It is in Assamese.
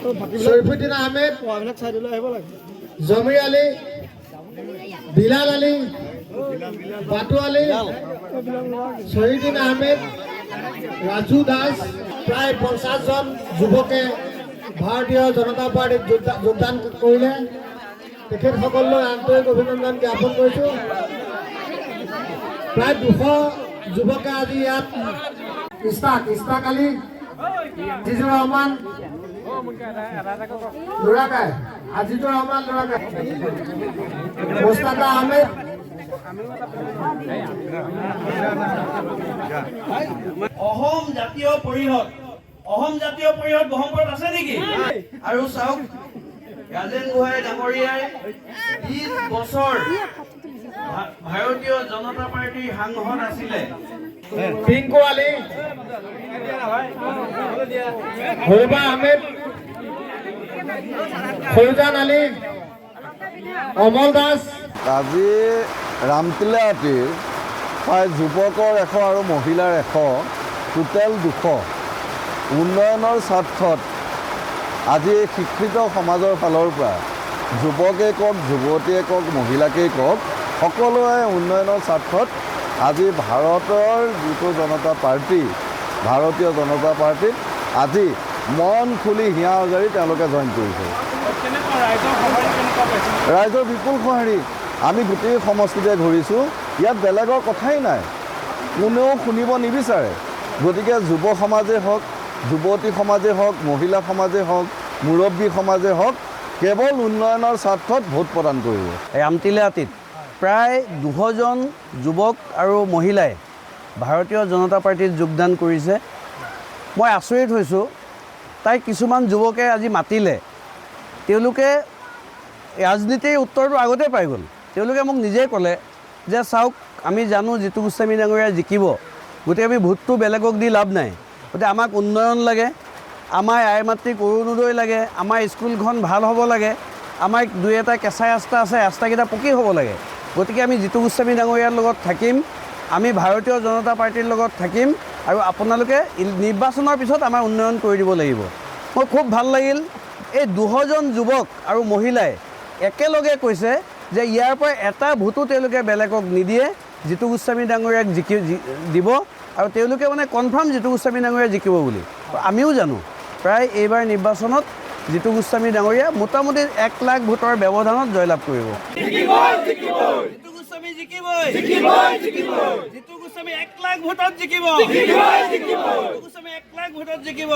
শৰীফুদ্দিন আহমেদ, জমিৰ আলী, বিলাল আলী, বাটু আলী, শহীদুদ্দিন আহমেদ, ৰাজু দাস, প্ৰায় 50 জন যুৱকে ভাৰতীয় জনতা পাৰ্টীত যোগদান কৰিলে। তেখেতসকললৈ আন্তৰিক অভিনন্দন জ্ঞাপন কৰিছোঁ। প্ৰায় 200 যুৱকে আজি ইয়াত ইস্তাক আলী, আজিজুৰ ৰহমান লুৰাকাই, মোস্তাকা আহমেদ, অসম জাতীয় পৰিষদ ব্ৰহ্মপুৰত আছে নেকি? আৰু চাওক, ৰাজেন গোহাঁই ডাঙৰীয়াই 20 বছৰ ভাৰতীয় জনতা পাৰ্টীৰ সাংসদ আছিলে। পিংকু আলী, হৰিবা আহমেদ, ফৌজান আলী, অমল দাস। আজি ৰামতিলাহাটীৰ প্ৰায় যুৱকৰ 100 আৰু মহিলাৰ 100, টোটেল 200 উন্নয়নৰ স্বাৰ্থত আজি এই শিক্ষিত সমাজৰ ফালৰ পৰা যুৱকেই কওক, যুৱতীয়ে কওক, মহিলাকেই কওক, সকলোৱে উন্নয়নৰ স্বাৰ্থত আজি ভাৰতৰ যিটো জনতা পাৰ্টি, ভাৰতীয় জনতা পাৰ্টীত আজি মন খুলি হিয়া উজাৰি তেওঁলোকে জইন কৰিছে। ৰাইজৰ বিপুল সঁহাৰি। আমি গোটেই সমষ্টিতে ঘূৰিছোঁ, ইয়াত বেলেগৰ কথাই নাই, কোনেও শুনিব নিবিচাৰে। গতিকে যুৱ সমাজেই হওক, যুৱতী সমাজেই হওক, মহিলা সমাজেই হওক, মুৰব্বী সমাজেই হওক, কেৱল উন্নয়নৰ স্বাৰ্থত ভোট প্ৰদান কৰিব। ৰামতিলাহাটীত প্ৰায় 200 জন যুৱক আৰু মহিলাই ভাৰতীয় জনতা পাৰ্টীত যোগদান কৰিছে। মই আচৰিত হৈছোঁ, তাই কিছুমান যুৱকে আজি মাতিলে, তেওঁলোকে ৰাজনীতিৰ উত্তৰটো আগতে পাই গ'ল। তেওঁলোকে মোক নিজেই ক'লে যে চাওক, আমি জানো জিতু গোস্বামী ডাঙৰীয়া জিকিব, গতিকে আমি ভোটটো বেলেগক দি লাভ নাই। গতিকে আমাক উন্নয়ন লাগে, আমাৰ আই মাতৃক অৰুণোদয় লাগে, আমাৰ স্কুলখন ভাল হ'ব লাগে, আমাৰ 2-এটা কেঁচা ৰাস্তা আছে, ৰাস্তাকেইটা পকী হ'ব লাগে। গতিকে আমি জিতু গোস্বামী ডাঙৰীয়াৰ লগত থাকিম, আমি ভাৰতীয় জনতা পাৰ্টীৰ লগত থাকিম, আৰু আপোনালোকে নিৰ্বাচনৰ পিছত আমাৰ উন্নয়ন কৰি দিব লাগিব। মোৰ খুব ভাল লাগিল, এই 200 জন যুৱক আৰু মহিলাই একেলগে কৈছে যে ইয়াৰ পৰা এটা ভোটো তেওঁলোকে বেলেগক নিদিয়ে, জিতু গোস্বামী ডাঙৰীয়াক দিব, আৰু তেওঁলোকে মানে কনফাৰ্ম জিতু গোস্বামী ডাঙৰীয়া জিকিব বুলি। আমিও জানো প্ৰায় এইবাৰ নিৰ্বাচনত জিতু গোস্বামী ডাঙৰীয়া মোটামুটি 1 লাখ ভোটৰ ব্যৱধানত জয়লাভ কৰিব। জিতু গোস্বামী জিকিবই, জিতু গোস্বামী 1 লাখ ভোটত জিকিব, জিতু গোস্বামী 1 লাখ ভোটত জিকিব।